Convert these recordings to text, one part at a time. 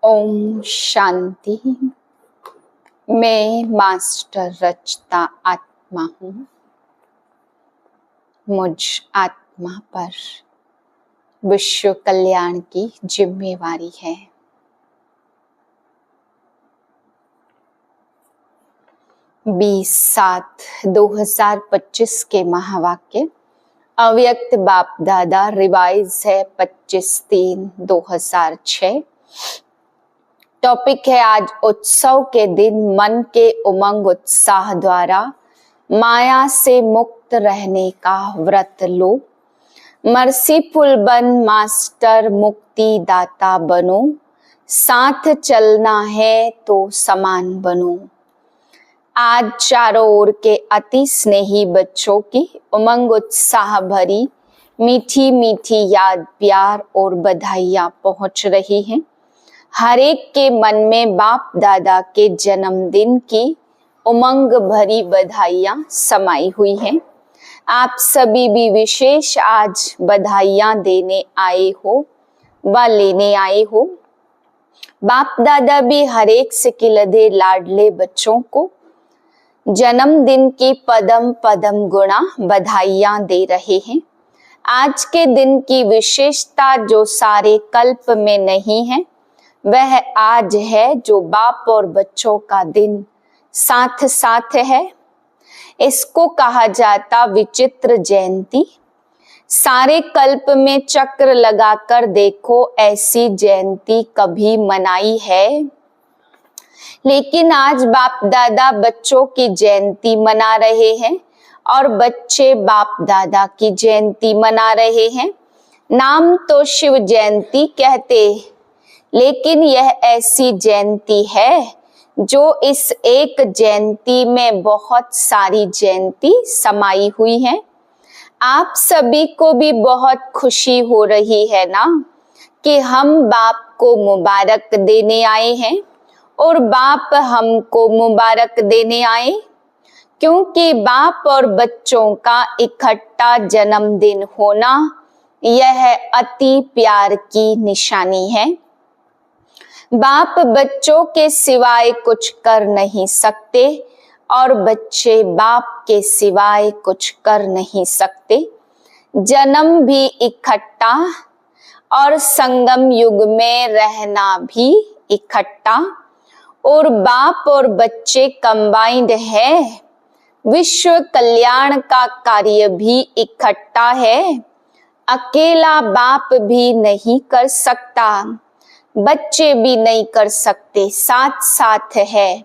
ओम शांति। मैं मास्टर रचता आत्मा हूँ। मुझ आत्मा पर विश्व कल्याण की जिम्मेवारी है। बीस 7/2025 के महावाक्य अव्यक्त बाप दादा रिवाइज है 25/3/2006। टॉपिक है आज उत्सव के दिन मन के उमंग उत्साह द्वारा माया से मुक्त रहने का व्रत लो। मर्सीफुल बन मास्टर मुक्ति दाता बनो। साथ चलना है तो समान बनो। आज चारों ओर के अति स्नेही बच्चों की उमंग उत्साह भरी मीठी मीठी याद प्यार और बधाइयाँ पहुँच रही हैं। हर एक के मन में बाप दादा के जन्मदिन की उमंग भरी बधाइयाँ समाई हुई हैं। आप सभी भी विशेष आज बधाइयाँ देने आए हो व लेने आए हो। बाप दादा भी हर एक से लदे लाडले बच्चों को जन्मदिन की पदम पदम गुणा बधाइयाँ दे रहे हैं। आज के दिन की विशेषता जो सारे कल्प में नहीं है, वह आज है जो बाप और बच्चों का दिन साथ साथ है। इसको कहा जाता विचित्र जयंती। सारे कल्प में चक्र लगाकर देखो, ऐसी जयंती कभी मनाई है? लेकिन आज बाप दादा बच्चों की जयंती मना रहे हैं और बच्चे बाप दादा की जयंती मना रहे हैं। नाम तो शिव जयंती कहते, लेकिन यह ऐसी जयंती है जो इस एक जयंती में बहुत सारी जयंती समाई हुई है। आप सभी को भी बहुत खुशी हो रही है ना कि हम बाप को मुबारक देने आए हैं और बाप हमको मुबारक देने आए, क्योंकि बाप और बच्चों का इकट्ठा जन्मदिन होना यह अति प्यार की निशानी है। बाप बच्चों के सिवाय कुछ कर नहीं सकते और बच्चे बाप के सिवाय कुछ कर नहीं सकते। जन्म भी इकट्ठा और संगम युग में रहना भी इकट्ठा, और बाप और बच्चे कंबाइंड है। विश्व कल्याण का कार्य भी इकट्ठा है। अकेला बाप भी नहीं कर सकता, बच्चे भी नहीं कर सकते, साथ साथ है।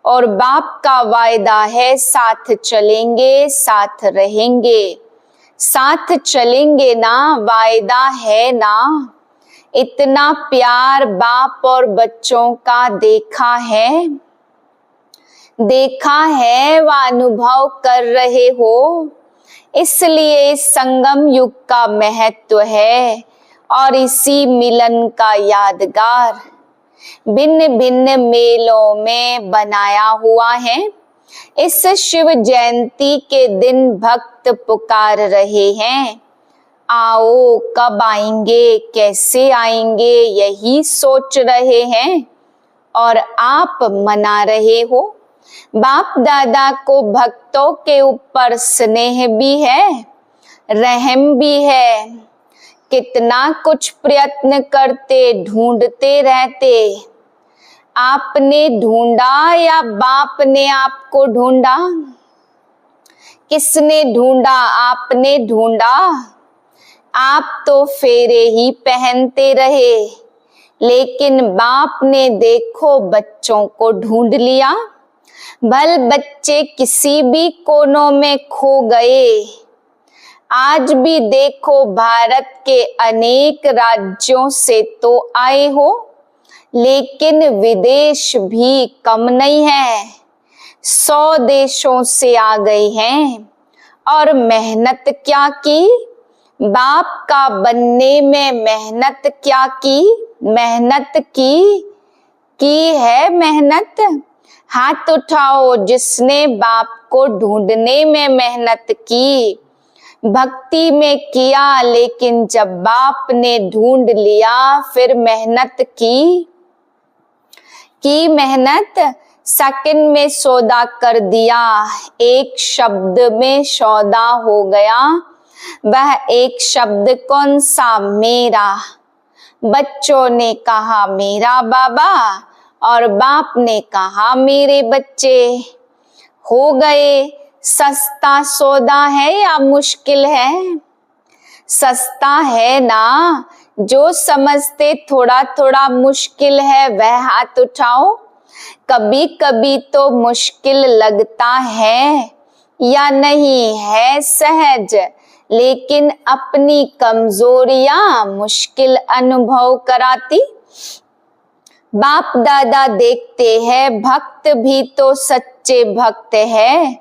और बाप का वायदा है साथ चलेंगे साथ रहेंगे। साथ चलेंगे ना, वायदा है ना। इतना प्यार बाप और बच्चों का देखा है व अनुभव कर रहे हो। इसलिए संगम युग का महत्व है और इसी मिलन का यादगार भिन्न भिन्न मेलों में बनाया हुआ है। इस शिव जयंती के दिन भक्त पुकार रहे हैं, आओ कब आएंगे, कैसे आएंगे, यही सोच रहे हैं और आप मना रहे हो। बाप दादा को भक्तों के ऊपर स्नेह भी है, रहम भी है। कितना कुछ प्रयत्न करते, ढूंढते रहते। आपने ढूंढा या बाप ने आपको ढूंढा? किसने ढूंढा? आपने ढूंढा। आप तो फेरे ही पहनते रहे, लेकिन बाप ने देखो बच्चों को ढूंढ लिया। भल बच्चे किसी भी कोनों में खो गए। आज भी देखो भारत के अनेक राज्यों से तो आए हो, लेकिन विदेश भी कम नहीं है। 100 देशों से आ गए हैं और मेहनत क्या की? बाप का बनने में मेहनत क्या की? मेहनत की है मेहनत। हाथ उठाओ जिसने बाप को ढूंढने में मेहनत की। भक्ति में किया, लेकिन जब बाप ने ढूंढ लिया फिर मेहनत की। की मेहनत सेकंड में सौदा कर दिया, एक शब्द में सौदा हो गया, वह एक शब्द कौन सा? मेरा। बच्चों ने कहा मेरा बाबा और बाप ने कहा मेरे बच्चे। हो गए। सस्ता सौदा है या मुश्किल है? सस्ता है ना। जो समझते थोड़ा थोड़ा मुश्किल है वह हाथ उठाओ। कभी कभी तो मुश्किल लगता है या नहीं है सहज, लेकिन अपनी कमजोरियां मुश्किल अनुभव कराती। बाप दादा देखते हैं भक्त भी तो सच्चे भक्त है,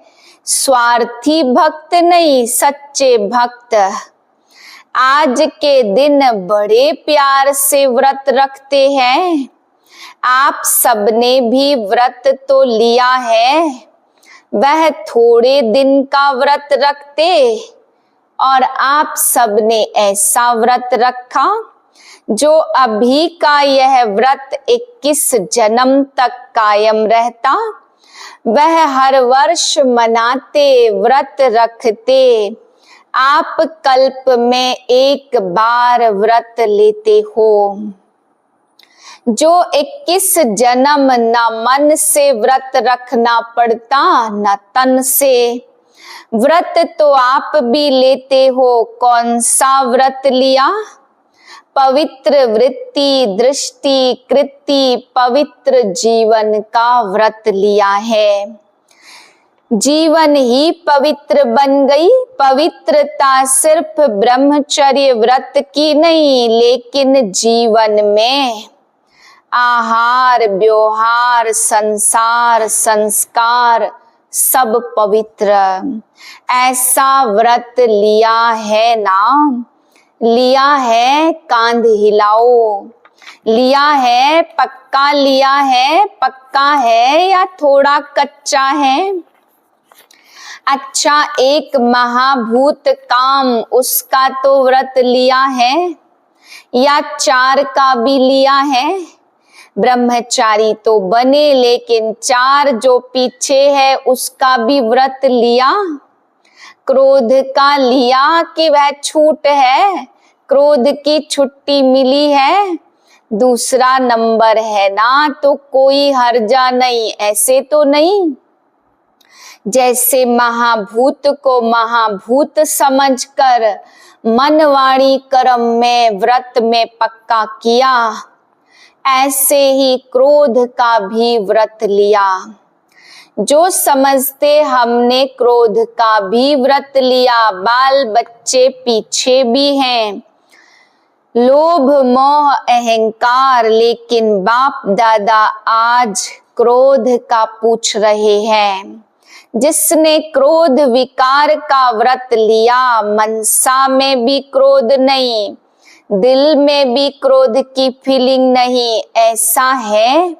स्वार्थी भक्त नहीं सच्चे भक्त। आज के दिन बड़े प्यार से व्रत रखते हैं। आप सबने भी व्रत तो लिया है, वह थोड़े दिन का व्रत रखते और आप सबने ऐसा व्रत रखा जो अभी का यह व्रत 21 जन्म तक कायम रहता। वह हर वर्ष मनाते व्रत रखते, आप कल्प में एक बार व्रत लेते हो। जो 21 जन्म न मन से व्रत रखना पड़ता न तन से। व्रत तो आप भी लेते हो, कौन सा व्रत लिया? पवित्र वृत्ति दृष्टि कृति पवित्र जीवन का व्रत लिया है। जीवन ही पवित्र बन गई। पवित्रता सिर्फ ब्रह्मचर्य व्रत की नहीं, लेकिन जीवन में आहार व्यवहार संसार संस्कार सब पवित्र। ऐसा व्रत लिया है ना? लिया है? कांध हिलाओ। लिया है? पक्का लिया है? पक्का है या थोड़ा कच्चा है? अच्छा, एक महाभूत काम उसका तो व्रत लिया है या 4 का भी लिया है? ब्रह्मचारी तो बने, लेकिन 4 जो पीछे है उसका भी व्रत लिया? क्रोध का लिया कि वह छूट है, क्रोध की छुट्टी मिली है? दूसरा नंबर है ना, तो कोई हर्जा नहीं, ऐसे तो नहीं। जैसे महाभूत को महाभूत समझकर मन वाणी कर्म में व्रत में पक्का किया, ऐसे ही क्रोध का भी व्रत लिया। जो समझते हमने क्रोध का भी व्रत लिया, बाल बच्चे पीछे भी हैं। लोभ मोह अहंकार, लेकिन बाप दादा आज क्रोध का पूछ रहे हैं। जिसने क्रोध विकार का व्रत लिया, मनसा में भी क्रोध नहीं, दिल में भी क्रोध की फीलिंग नहीं, ऐसा है।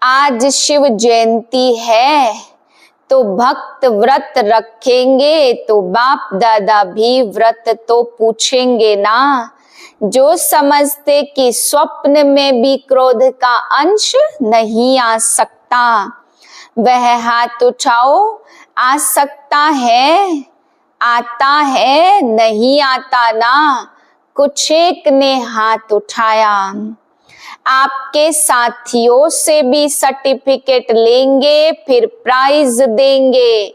आज शिव जयंती है तो भक्त व्रत रखेंगे, तो बाप दादा भी व्रत तो पूछेंगे ना। जो समझते कि स्वप्न में भी क्रोध का अंश नहीं आ सकता, वह हाथ उठाओ। आ सकता है? आता है? नहीं आता ना। कुछ एक ने हाथ उठाया। आपके साथियों से भी सर्टिफिकेट लेंगे, फिर प्राइज देंगे।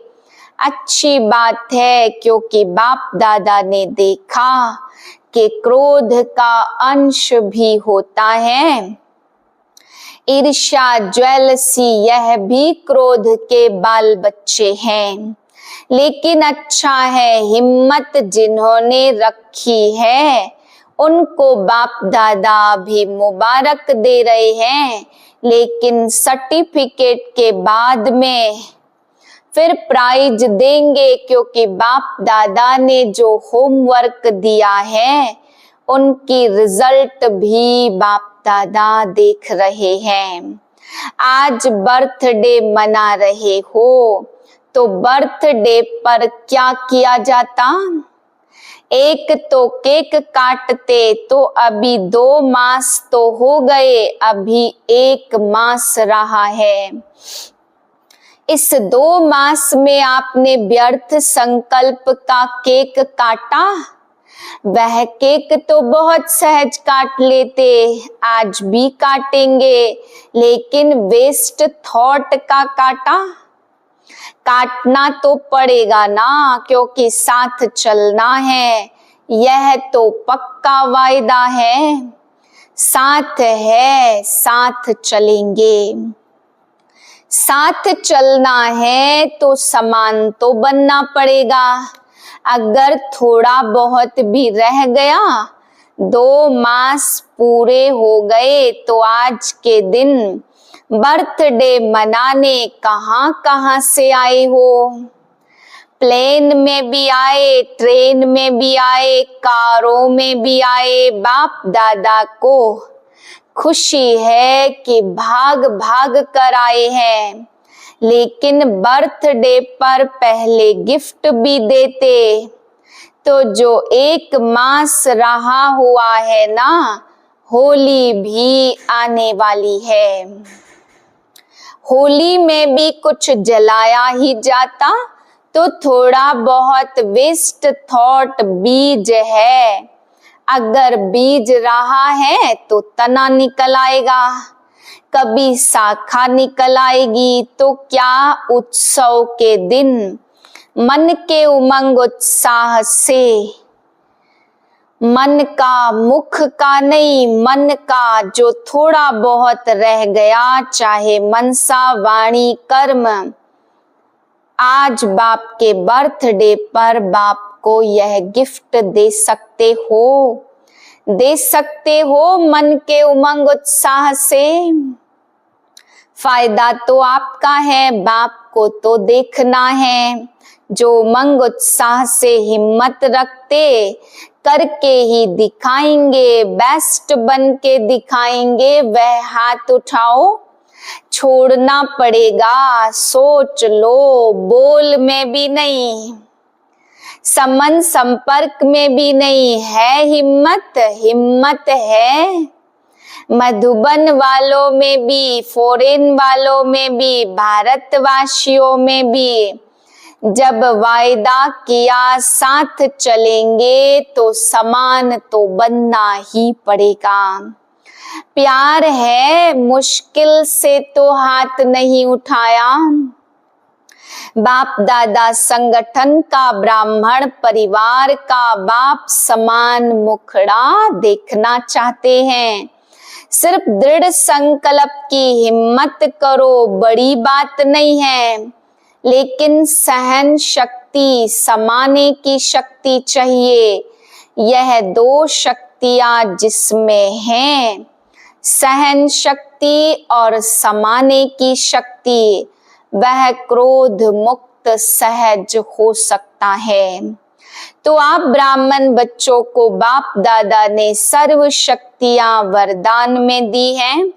अच्छी बात है, क्योंकि बाप दादा ने देखा कि क्रोध का अंश भी होता है। ईर्ष्या ज्वेलसी, यह भी क्रोध के बाल बच्चे हैं। लेकिन अच्छा है, हिम्मत जिन्होंने रखी है उनको बाप दादा भी मुबारक दे रहे हैं। लेकिन सर्टिफिकेट के बाद में फिर प्राइज देंगे, क्योंकि बाप दादा ने जो होमवर्क दिया है उनकी रिजल्ट भी बाप दादा देख रहे हैं। आज बर्थडे मना रहे हो तो बर्थडे पर क्या किया जाता? एक तो केक काटते तो अभी 2 मास तो हो गए, अभी 1 मास रहा है। इस 2 मास में आपने व्यर्थ संकल्प का केक काटा। वह केक तो बहुत सहज काट लेते, आज भी काटेंगे, लेकिन वेस्ट थॉट का काटा। काटना तो पड़ेगा ना, क्योंकि साथ चलना है, यह तो पक्का वायदा है। साथ है, साथ चलेंगे। साथ चलना है तो समान तो बनना पड़ेगा। अगर थोड़ा बहुत भी रह गया, 2 मास पूरे हो गए, तो आज के दिन बर्थडे मनाने कहाँ कहाँ से आए हो। प्लेन में भी आए, ट्रेन में भी आए, कारों में भी आए। बाप दादा को खुशी है कि भाग भाग कर आए हैं, लेकिन बर्थडे पर पहले गिफ्ट भी देते। तो जो 1 मास रहा हुआ है ना, होली भी आने वाली है। होली में भी कुछ जलाया ही जाता, तो थोड़ा बहुत वेस्ट थॉट बीज है। अगर बीज रहा है तो तना निकल आएगा, कभी शाखा निकल आएगी। तो क्या उत्सव के दिन मन के उमंग उत्साह से, मन का मुख का नहीं, मन का जो थोड़ा बहुत रह गया, चाहे मनसा वाणी कर्म, आज बाप के बर्थडे पर बाप को यह गिफ्ट दे सकते हो, दे सकते हो मन के उमंग उत्साह से। फायदा तो आपका है, बाप को तो देखना है। जो उमंग उत्साह से हिम्मत रखते, करके ही दिखाएंगे, बेस्ट बन के दिखाएंगे। वह हाथ उठाओ, छोड़ना पड़ेगा, सोच लो, बोल में भी नहीं, संबंध संपर्क में भी नहीं है हिम्मत। हिम्मत है मधुबन वालों में भी, फॉरेन वालों में भी, भारतवासियों में भी। जब वायदा किया साथ चलेंगे, तो समान तो बनना ही पड़ेगा। प्यार है, मुश्किल से तो हाथ नहीं उठाया। बाप दादा संगठन का, ब्राह्मण परिवार का बाप समान मुखड़ा देखना चाहते हैं। सिर्फ दृढ़ संकल्प की हिम्मत करो, बड़ी बात नहीं है, लेकिन सहन शक्ति, समाने की शक्ति चाहिए। यह 2 शक्तियां जिसमें हैं, सहन शक्ति और समाने की शक्ति, वह क्रोध मुक्त सहज हो सकता है। तो आप ब्राह्मण बच्चों को बाप दादा ने सर्व शक्तियां वरदान में दी हैं।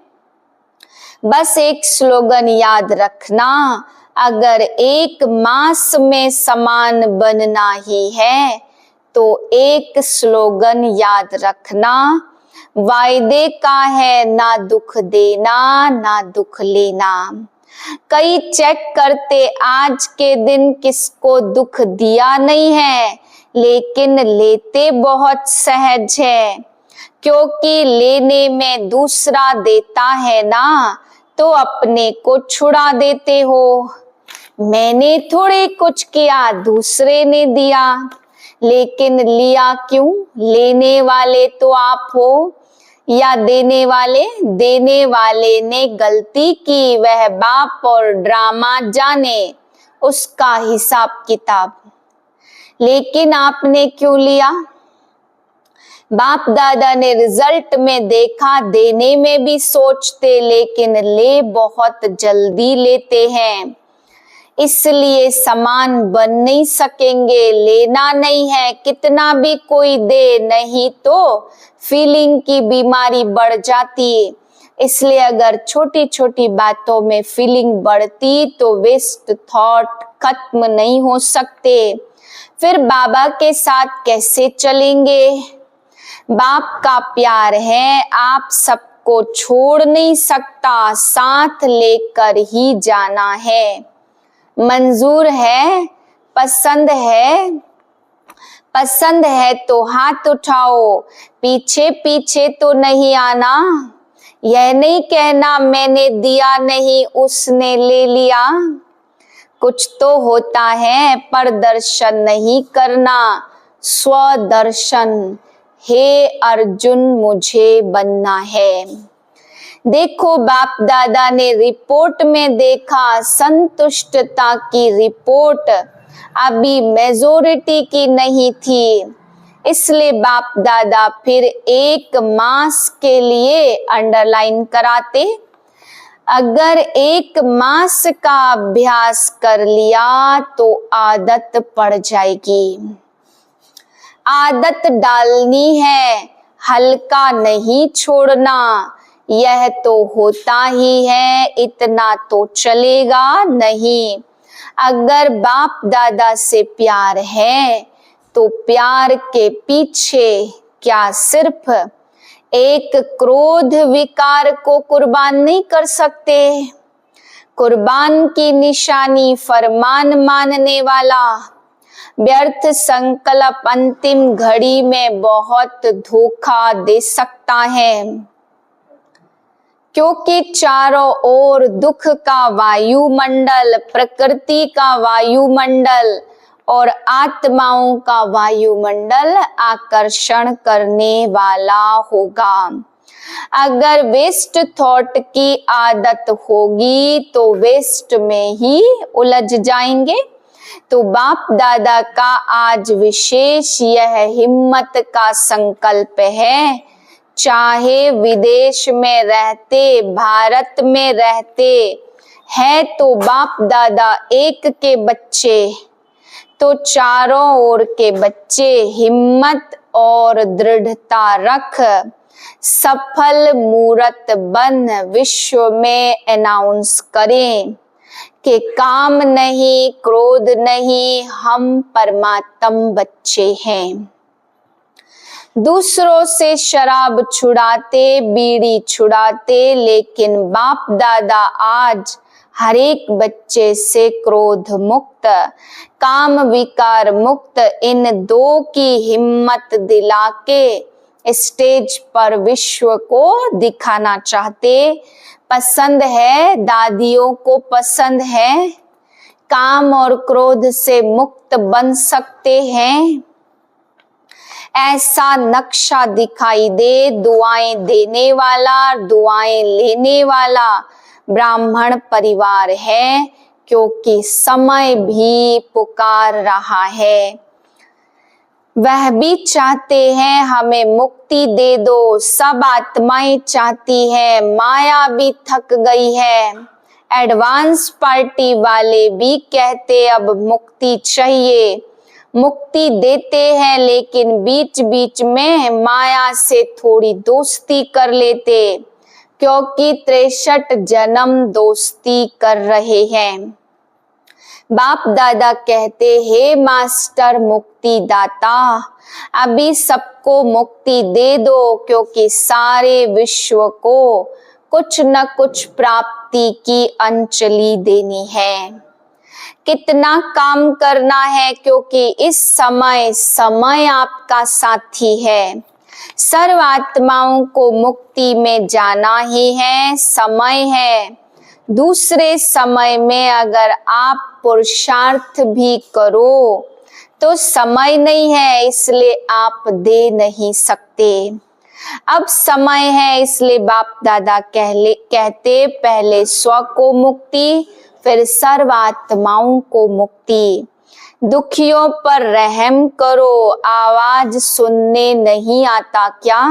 बस एक स्लोगन याद रखना, अगर 1 मास में समान बनना ही है, तो एक स्लोगन याद रखना, वायदे का है ना दुख देना ना दुख लेना। कई चेक करते आज के दिन किसको दुख दिया नहीं है, लेकिन लेते बहुत सहज है, क्योंकि लेने में दूसरा देता है ना, तो अपने को छुड़ा देते हो। मैंने थोड़े कुछ किया, दूसरे ने दिया, लेकिन लिया क्यों? लेने वाले तो आप हो या देने वाले? देने वाले ने गलती की, वह बाप और ड्रामा जाने उसका हिसाब किताब, लेकिन आपने क्यों लिया? बाप दादा ने रिजल्ट में देखा, देने में भी सोचते, लेकिन ले बहुत जल्दी लेते हैं, इसलिए समान बन नहीं सकेंगे। लेना नहीं है, कितना भी कोई दे, नहीं तो फीलिंग की बीमारी बढ़ जाती है। इसलिए अगर छोटी छोटी बातों में फीलिंग बढ़ती, तो वेस्ट थॉट खत्म नहीं हो सकते, फिर बाबा के साथ कैसे चलेंगे? बाप का प्यार है, आप सबको छोड़ नहीं सकता, साथ लेकर ही जाना है। मंजूर है, पसंद है, पसंद है तो हाथ उठाओ, पीछे पीछे तो नहीं आना। यह नहीं कहना मैंने दिया नहीं उसने ले लिया। कुछ तो होता है पर दर्शन नहीं करना, स्वदर्शन। हे अर्जुन मुझे बनना है। देखो बाप दादा ने रिपोर्ट में देखा, संतुष्टता की रिपोर्ट अभी मेजोरिटी की नहीं थी, इसलिए बाप दादा फिर एक मास के लिए अंडरलाइन कराते। अगर एक मास का अभ्यास कर लिया तो आदत पड़ जाएगी। आदत डालनी है, हल्का नहीं छोड़ना। यह तो होता ही है, इतना तो चलेगा नहीं। अगर बाप दादा से प्यार है तो प्यार के पीछे क्या सिर्फ एक क्रोध विकार को कुर्बान नहीं कर सकते? कुर्बान की निशानी फरमान मानने वाला। व्यर्थ संकल्प अंतिम घड़ी में बहुत धोखा दे सकता है, क्योंकि चारों ओर दुख का वायुमंडल, प्रकृति का वायुमंडल और आत्माओं का वायुमंडल आकर्षण करने वाला होगा। अगर वेस्ट थॉट की आदत होगी तो वेस्ट में ही उलझ जाएंगे। तो बाप दादा का आज विशेष यह हिम्मत का संकल्प है, चाहे विदेश में रहते, भारत में रहते हैं तो बाप दादा एक के बच्चे, तो चारों ओर के बच्चे हिम्मत और दृढ़ता रख सफल मूर्त बन विश्व में अनाउंस करें कि काम नहीं, क्रोध नहीं, हम परमात्म बच्चे हैं। दूसरों से शराब छुड़ाते, बीड़ी छुड़ाते, लेकिन बाप दादा आज हर एक बच्चे से क्रोध मुक्त, काम विकार मुक्त, इन दो की हिम्मत दिला के स्टेज पर विश्व को दिखाना चाहते। पसंद है, दादियों को पसंद है, काम और क्रोध से मुक्त बन सकते हैं। ऐसा नक्शा दिखाई दे, दुआएं देने वाला, दुआएं लेने वाला ब्राह्मण परिवार है, क्योंकि समय भी पुकार रहा है। वह भी चाहते हैं हमें मुक्ति दे दो, सब आत्माएं चाहती है, माया भी थक गई है। एडवांस पार्टी वाले भी कहते अब मुक्ति चाहिए, मुक्ति देते हैं, लेकिन बीच बीच में माया से थोड़ी दोस्ती कर लेते, क्योंकि 63 जन्म दोस्ती कर रहे हैं। बाप दादा कहते, हे मास्टर मुक्ति दाता, अभी सबको मुक्ति दे दो, क्योंकि सारे विश्व को कुछ न कुछ प्राप्ति की अंजलि देनी है। कितना काम करना है, क्योंकि इस समय समय आपका साथी है। सर्व आत्माओं को मुक्ति में जाना ही है, समय है। दूसरे समय में अगर आप पुरुषार्थ भी करो तो समय नहीं है, इसलिए आप दे नहीं सकते। अब समय है, इसलिए बाप दादा कहते पहले स्व को मुक्ति, फिर सर्व आत्माओं को मुक्ति। दुखियों पर रहम करो, आवाज सुनने नहीं आता क्या?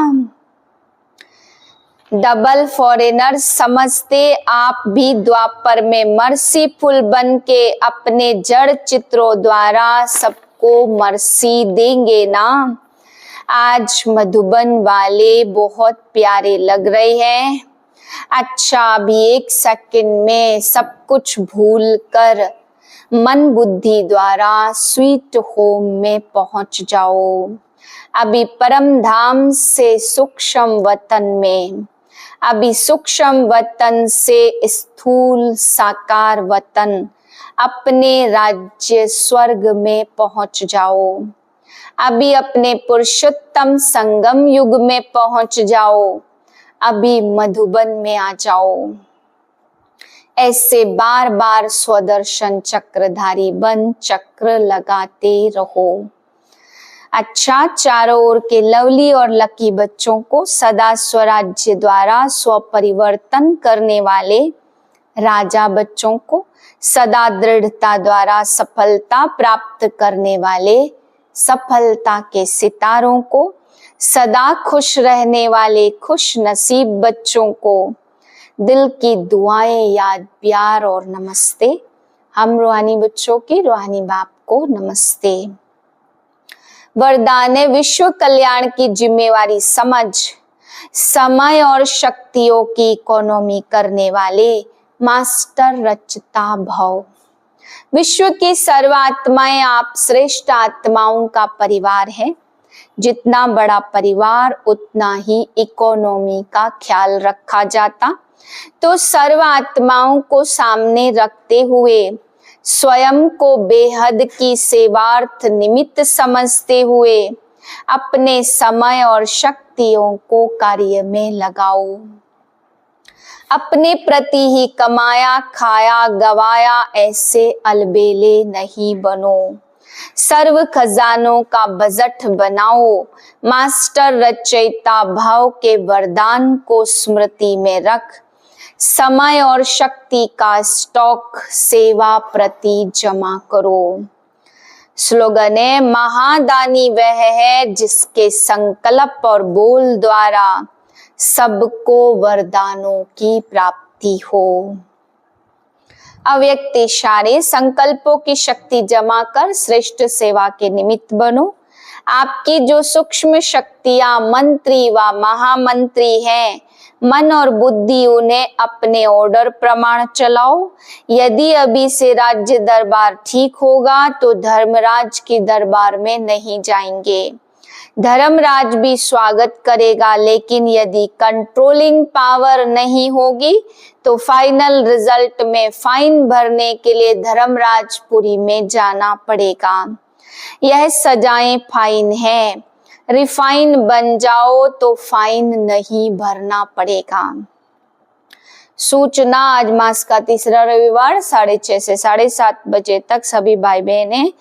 डबल फॉरेनर समझते आप भी द्वापर में मर्सीफुल बन के अपने जड़ चित्रों द्वारा सबको मर्सी देंगे ना। आज मधुबन वाले बहुत प्यारे लग रहे हैं। अच्छा, अभी 1 सेकंड में सब कुछ भूल कर मन बुद्धि द्वारा स्वीट होम में पहुंच जाओ। अभी परम धाम से सूक्ष्म वतन में, अभी सूक्ष्म वतन से स्थूल साकार वतन, अपने राज्य स्वर्ग में पहुंच जाओ। अभी अपने पुरुषोत्तम संगम युग में पहुंच जाओ। अभी मधुबन में आ जाओ। ऐसे बार बार स्वदर्शन चक्रधारी बन चक्र लगाते रहो। अच्छा, चारों ओर के लवली और लकी बच्चों को सदा स्वराज्य द्वारा स्वपरिवर्तन करने वाले राजा बच्चों को, सदा दृढ़ता द्वारा सफलता प्राप्त करने वाले सफलता के सितारों को, सदा खुश रहने वाले खुश नसीब बच्चों को दिल की दुआएं, याद, प्यार और नमस्ते। हम रूहानी बच्चों की रूहानी बाप को नमस्ते। वरदान है विश्व कल्याण की जिम्मेवारी समझ, समय और शक्तियों की इकोनॉमी करने वाले मास्टर रचता भव। विश्व की सर्व आत्माएं आप श्रेष्ठ आत्माओं का परिवार है। जितना बड़ा परिवार उतना ही इकोनॉमी का ख्याल रखा जाता। तो सर्व आत्माओं को सामने रखते हुए, स्वयं को बेहद की सेवार्थ निमित्त समझते हुए अपने समय और शक्तियों को कार्य में लगाओ। अपने प्रति ही कमाया खाया गवाया ऐसे अलबेले नहीं बनो। सर्व खजानों का बजट बनाओ। मास्टर रचयिता भाव के वरदान को स्मृति में रख समय और शक्ति का स्टॉक सेवा प्रति जमा करो। स्लोगन है महादानी वह है जिसके संकल्प और बोल द्वारा सबको वरदानों की प्राप्ति हो। अव्यक्त इशारे संकल्पों की शक्ति जमा कर श्रेष्ठ सेवा के निमित्त बनो। आपकी जो सूक्ष्म शक्तियां मंत्री व महामंत्री हैं, मन और बुद्धि उन्हें अपने ऑर्डर प्रमाण चलाओ। यदि अभी से राज्य दरबार ठीक होगा तो धर्मराज की दरबार में नहीं जाएंगे। धर्मराज भी स्वागत करेगा, लेकिन यदि कंट्रोलिंग पावर नहीं होगी तो फाइनल रिजल्ट में फाइन भरने के लिए धर्मराजपुरी में जाना पड़ेगा। यह सजाएं फाइन है। रिफाइन बन जाओ तो फाइन नहीं भरना पड़ेगा। सूचना, आज मास का तीसरा रविवार 6:30 से 7:30 बजे तक सभी भाई बहनें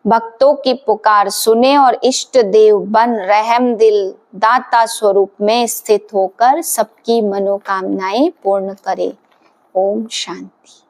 भक्तों की पुकार सुने और इष्ट देव बन रहम दिल दाता स्वरूप में स्थित होकर सबकी मनोकामनाएं पूर्ण करे। ओम शांति।